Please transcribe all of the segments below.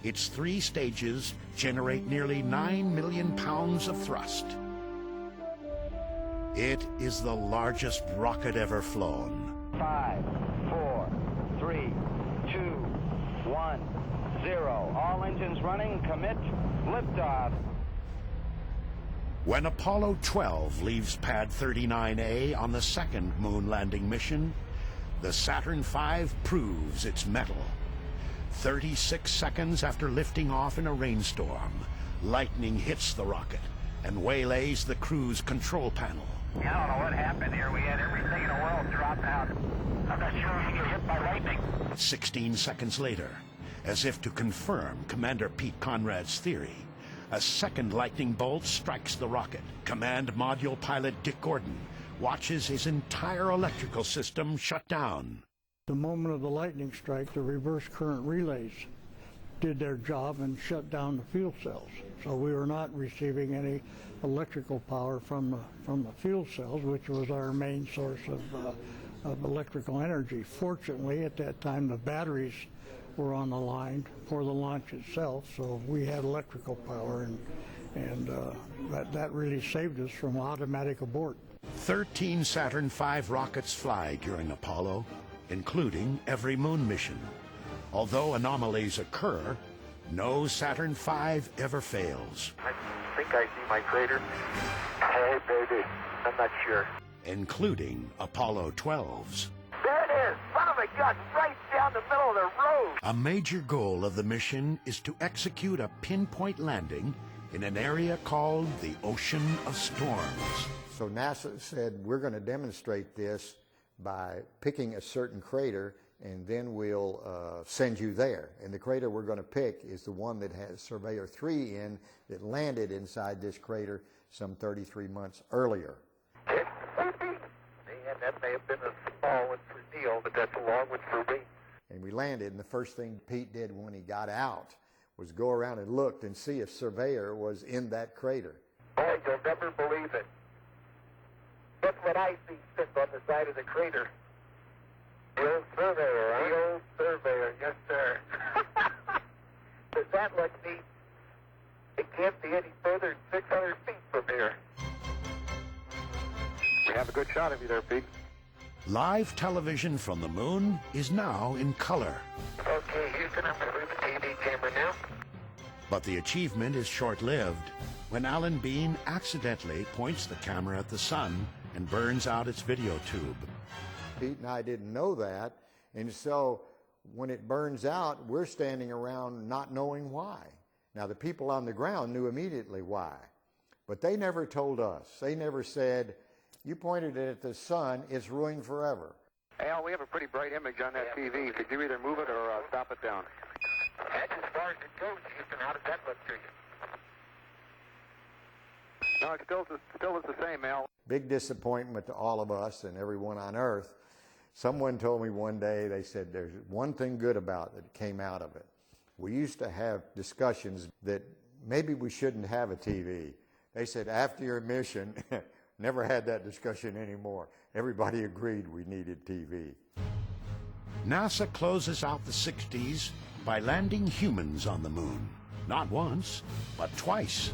Its 3 stages generate nearly 9 million pounds of thrust. It is the largest rocket ever flown. 5, 4, 3, 2, 1, 0. All engines running. Commit. Liftoff. When Apollo 12 leaves Pad 39A on the second moon landing mission, the Saturn V proves its mettle. 36 seconds after lifting off in a rainstorm, lightning hits the rocket and waylays the crew's control panel. I don't know what happened here. We had everything in the world drop out. I'm not sure we get hit by lightning. 16 seconds later, as if to confirm Commander Pete Conrad's theory, a second lightning bolt strikes the rocket. Command Module pilot Dick Gordon watches his entire electrical system shut down. The moment of the lightning strike, the reverse current relays did their job and shut down the fuel cells. So we were not receiving any electrical power from the fuel cells, which was our main source of electrical energy. Fortunately, at that time, the batteries were on the line for the launch itself, so we had electrical power, and that really saved us from automatic abort. 13 Saturn V rockets fly during Apollo, including every moon mission. Although anomalies occur, no Saturn V ever fails. I think I see my crater. Hey, baby. I'm not sure. Including Apollo 12's. There it is! Son of a gun! Right down the middle of the road! A major goal of the mission is to execute a pinpoint landing in an area called the Ocean of Storms. So NASA said, we're going to demonstrate this by picking a certain crater, and then we'll send you there. And the crater we're going to pick is the one that has Surveyor 3 in, that landed inside this crater some 33 months earlier. And that may have been a small one for Neil, but that's a long one for me. And we landed, and the first thing Pete did when he got out was go around and looked and see if Surveyor was in that crater. Boy, you'll never believe it. That's what I see sitting on the side of the crater. The old Surveyor, huh? The old Surveyor, yes, sir. Does that look neat? It can't be any further than 600 feet from here. We have a good shot of you there, Pete. Live television from the moon is now in color. Okay, Houston, I'm going to move the TV camera now. But the achievement is short-lived when Alan Bean accidentally points the camera at the sun and burns out its video tube. Pete and I didn't know that, and so when it burns out, we're standing around not knowing why. Now, the people on the ground knew immediately why, but they never told us. They never said, you pointed it at the sun, it's ruined forever. Al, we have a pretty bright image on that TV. Could you either move it or stop it down? That's as far as it goes, Houston. How does that look to you? No, it still is the same, Al. Big disappointment to all of us and everyone on Earth. Someone told me one day, they said, there's one thing good about it that came out of it. We used to have discussions that maybe we shouldn't have a TV. They said, after your mission, never had that discussion anymore. Everybody agreed we needed TV. NASA closes out the 60s by landing humans on the moon. Not once, but twice.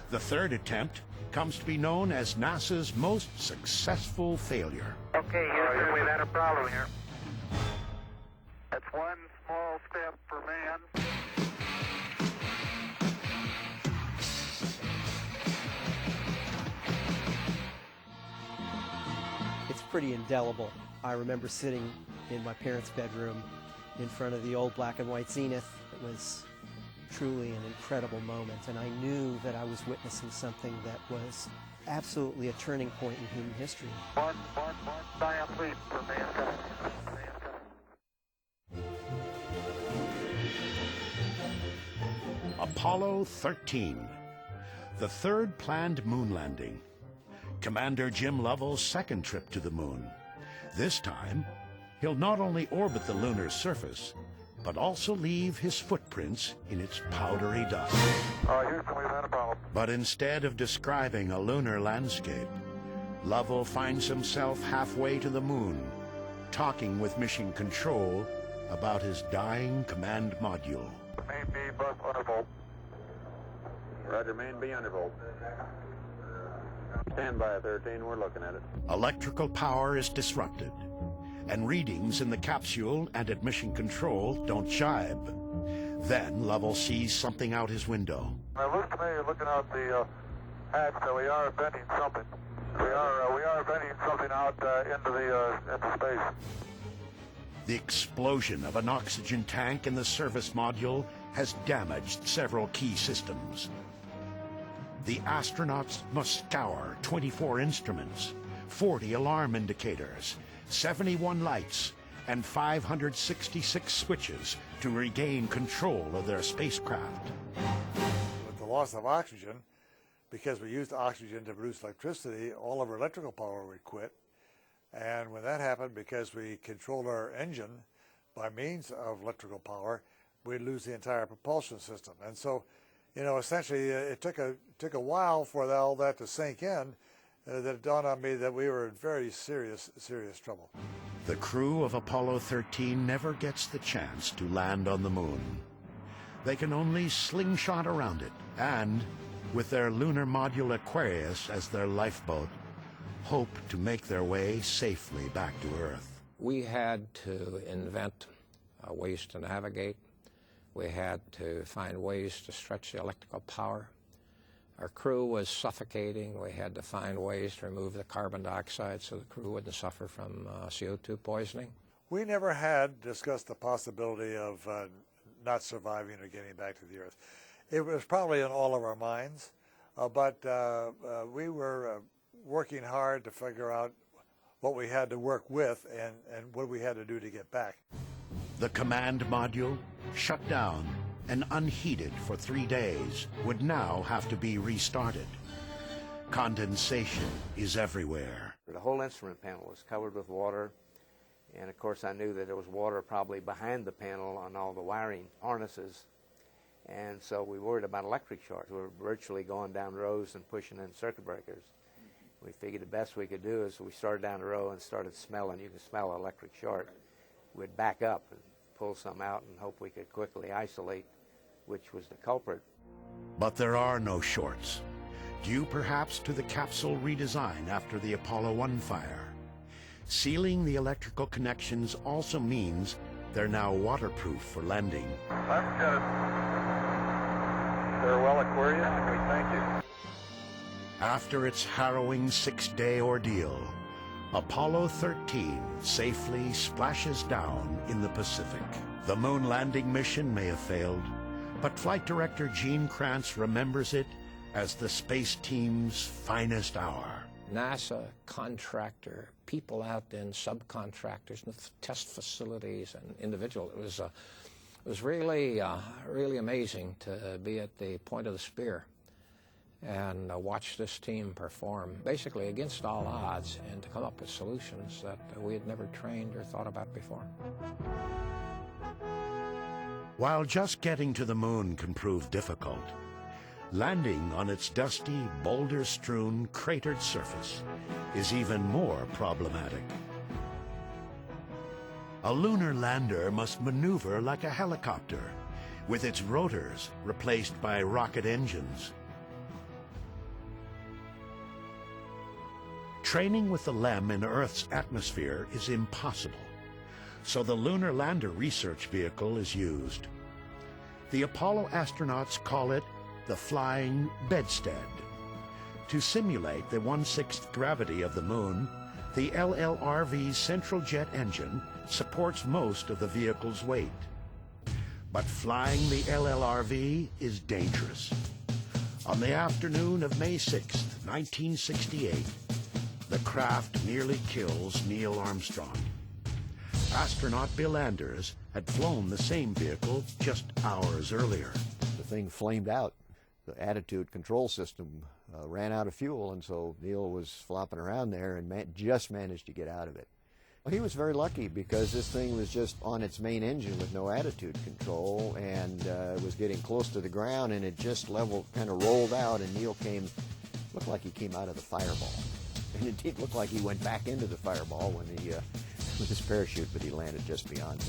The third attempt comes to be known as NASA's most successful failure. Okay, Houston, we've had a problem here. That's one small step for man. It's pretty indelible. I remember sitting in my parents' bedroom in front of the old black and white Zenith. It was truly an incredible moment, and I knew that I was witnessing something that was absolutely a turning point in human history. One giant leap for mankind. Apollo 13, the third planned moon landing. Commander Jim Lovell's second trip to the moon. This time, he'll not only orbit the lunar surface, but also leave his footprints in its powdery dust. Houston, we've had a problem. But instead of describing a lunar landscape, Lovell finds himself halfway to the moon, talking with Mission Control about his dying command module. May Main B, bus undervolt. Roger, main B undervolt. Stand by, 13. We're looking at it. Electrical power is disrupted, and readings in the capsule and at mission control don't jibe. Then Lovell sees something out his window. It looks to me, looking out the hatch, that we are venting something. We are venting something out into space. The explosion of an oxygen tank in the service module has damaged several key systems. The astronauts must scour 24 instruments, 40 alarm indicators, 71 lights, and 566 switches to regain control of their spacecraft. With the loss of oxygen, because we used oxygen to produce electricity, all of our electrical power would quit. And when that happened, because we controlled our engine by means of electrical power, we'd lose the entire propulsion system. And so, you know, essentially, it took a while for all that to sink in. That it dawned on me that we were in very serious trouble. The crew of Apollo 13 never gets the chance to land on the moon. They can only slingshot around it and, with their lunar module Aquarius as their lifeboat, hope to make their way safely back to Earth. We had to invent ways to navigate. We had to find ways to stretch the electrical power. Our crew was suffocating. We had to find ways to remove the carbon dioxide so the crew wouldn't suffer from CO2 poisoning. We never had discussed the possibility of not surviving or getting back to the Earth. It was probably in all of our minds, but we were working hard to figure out what we had to work with and what we had to do to get back. The command module, shut down and unheated for 3 days, would now have to be restarted. Condensation is everywhere. The whole instrument panel was covered with water, and of course I knew that there was water probably behind the panel on all the wiring harnesses, and so we worried about electric shorts. We were virtually going down rows and pushing in circuit breakers. We figured the best we could do is we started down the row and started smelling. You can smell an electric short. We'd back up and pull some out and hope we could quickly isolate which was the culprit. But there are no shorts, due perhaps to the capsule redesign after the Apollo 1 fire. Sealing the electrical connections also means they're now waterproof for landing. Let's get it. Farewell, Aquarius, and we thank you. After its harrowing 6-day ordeal, Apollo 13 safely splashes down in the Pacific. The moon landing mission may have failed, but Flight Director Gene Kranz remembers it as the space team's finest hour. NASA, contractor, people out in subcontractors, test facilities, and individual. It was really amazing to be at the point of the spear and watch this team perform basically against all odds and to come up with solutions that we had never trained or thought about before. While just getting to the moon can prove difficult, landing on its dusty, boulder-strewn, cratered surface is even more problematic. A lunar lander must maneuver like a helicopter, with its rotors replaced by rocket engines. Training with the LEM in Earth's atmosphere is impossible, so the Lunar Lander Research Vehicle is used. The Apollo astronauts call it the Flying Bedstead. To simulate the 1/6 gravity of the moon, the LLRV's central jet engine supports most of the vehicle's weight. But flying the LLRV is dangerous. On the afternoon of May 6, 1968, the craft nearly kills Neil Armstrong. Astronaut Bill Anders had flown the same vehicle just hours earlier. The thing flamed out. The attitude control system ran out of fuel, and so Neil was flopping around there and just managed to get out of it. He was very lucky because this thing was just on its main engine with no attitude control, and it was getting close to the ground, and it just kind of rolled out, and Neil looked like he came out of the fireball. And it looked like he went back into the fireball with his parachute, but he landed just beyond it.